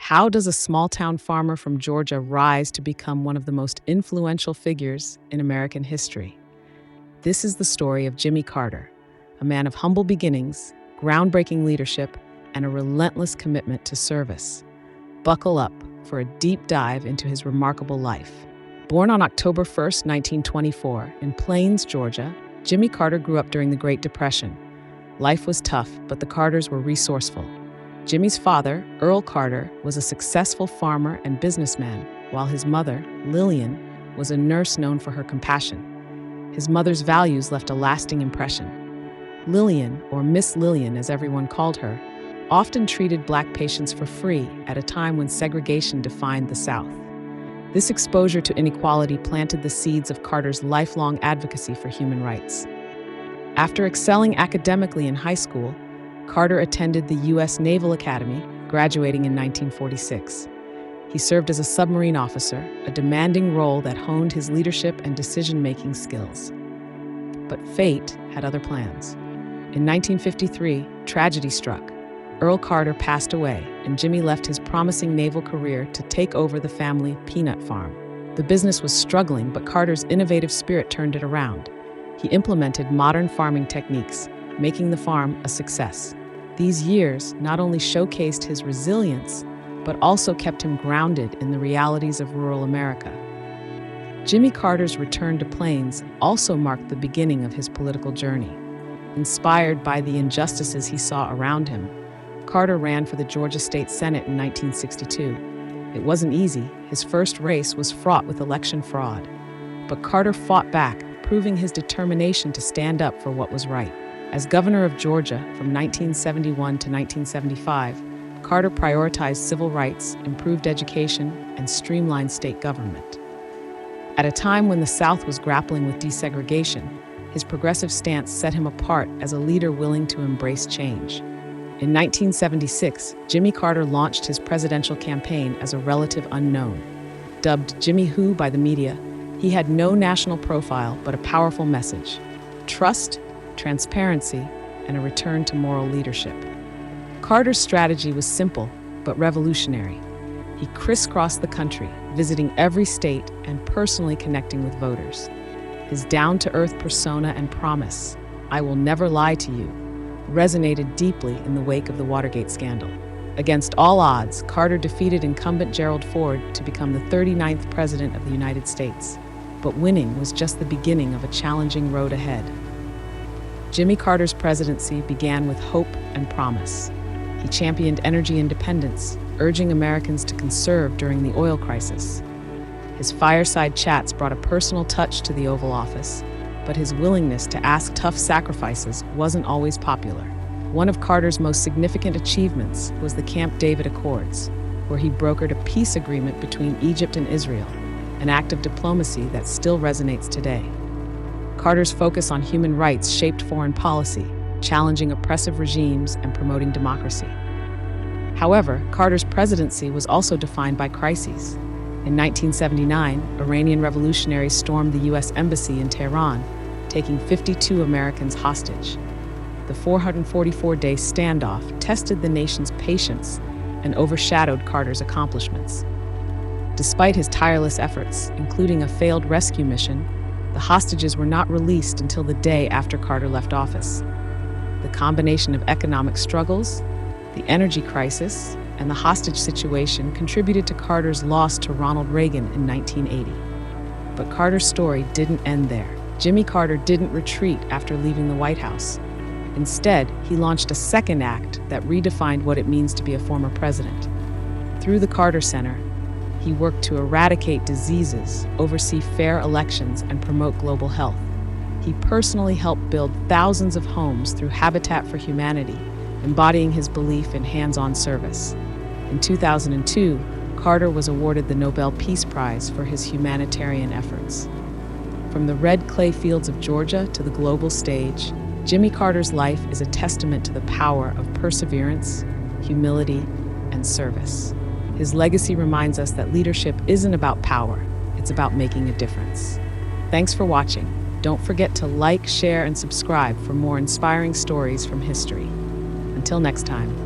How does a small-town farmer from Georgia rise to become one of the most influential figures in American history? This is the story of Jimmy Carter, a man of humble beginnings, groundbreaking leadership, and a relentless commitment to service. Buckle up for a deep dive into his remarkable life. Born on October 1st, 1924, in Plains, Georgia, Jimmy Carter grew up during the Great Depression. Life was tough, but the Carters were resourceful. Jimmy's father, Earl Carter, was a successful farmer and businessman, while his mother, Lillian, was a nurse known for her compassion. His mother's values left a lasting impression. Lillian, or Miss Lillian as everyone called her, often treated black patients for free at a time when segregation defined the South. This exposure to inequality planted the seeds of Carter's lifelong advocacy for human rights. After excelling academically in high school, Carter attended the U.S. Naval Academy, graduating in 1946. He served as a submarine officer, a demanding role that honed his leadership and decision-making skills. But fate had other plans. In 1953, tragedy struck. Earl Carter passed away, and Jimmy left his promising naval career to take over the family peanut farm. The business was struggling, but Carter's innovative spirit turned it around. He implemented modern farming techniques, making the farm a success. These years not only showcased his resilience, but also kept him grounded in the realities of rural America. Jimmy Carter's return to Plains also marked the beginning of his political journey. Inspired by the injustices he saw around him, Carter ran for the Georgia State Senate in 1962. It wasn't easy. His first race was fraught with election fraud. But Carter fought back, proving his determination to stand up for what was right. As governor of Georgia from 1971 to 1975, Carter prioritized civil rights, improved education, and streamlined state government. At a time when the South was grappling with desegregation, his progressive stance set him apart as a leader willing to embrace change. In 1976, Jimmy Carter launched his presidential campaign as a relative unknown. Dubbed Jimmy Who by the media, he had no national profile but a powerful message: trust, transparency, and a return to moral leadership. Carter's strategy was simple but revolutionary. He crisscrossed the country, visiting every state and personally connecting with voters. His down-to-earth persona and promise, "I will never lie to you," resonated deeply in the wake of the Watergate scandal. Against all odds, Carter defeated incumbent Gerald Ford to become the 39th President of the United States. But winning was just the beginning of a challenging road ahead. Jimmy Carter's presidency began with hope and promise. He championed energy independence, urging Americans to conserve during the oil crisis. His fireside chats brought a personal touch to the Oval Office, but his willingness to ask tough sacrifices wasn't always popular. One of Carter's most significant achievements was the Camp David Accords, where he brokered a peace agreement between Egypt and Israel, an act of diplomacy that still resonates today. Carter's focus on human rights shaped foreign policy, challenging oppressive regimes and promoting democracy. However, Carter's presidency was also defined by crises. In 1979, Iranian revolutionaries stormed the U.S. Embassy in Tehran, taking 52 Americans hostage. The 444-day standoff tested the nation's patience and overshadowed Carter's accomplishments. Despite his tireless efforts, including a failed rescue mission, the hostages were not released until the day after Carter left office. The combination of economic struggles, the energy crisis, and the hostage situation contributed to Carter's loss to Ronald Reagan in 1980. But Carter's story didn't end there. Jimmy Carter didn't retreat after leaving the White House. Instead, he launched a second act that redefined what it means to be a former president. Through the Carter Center, he worked to eradicate diseases, oversee fair elections, and promote global health. He personally helped build thousands of homes through Habitat for Humanity, embodying his belief in hands-on service. In 2002, Carter was awarded the Nobel Peace Prize for his humanitarian efforts. From the red clay fields of Georgia to the global stage, Jimmy Carter's life is a testament to the power of perseverance, humility, and service. His legacy reminds us that leadership isn't about power, it's about making a difference. Thanks for watching. Don't forget to like, share, and subscribe for more inspiring stories from history. Until next time.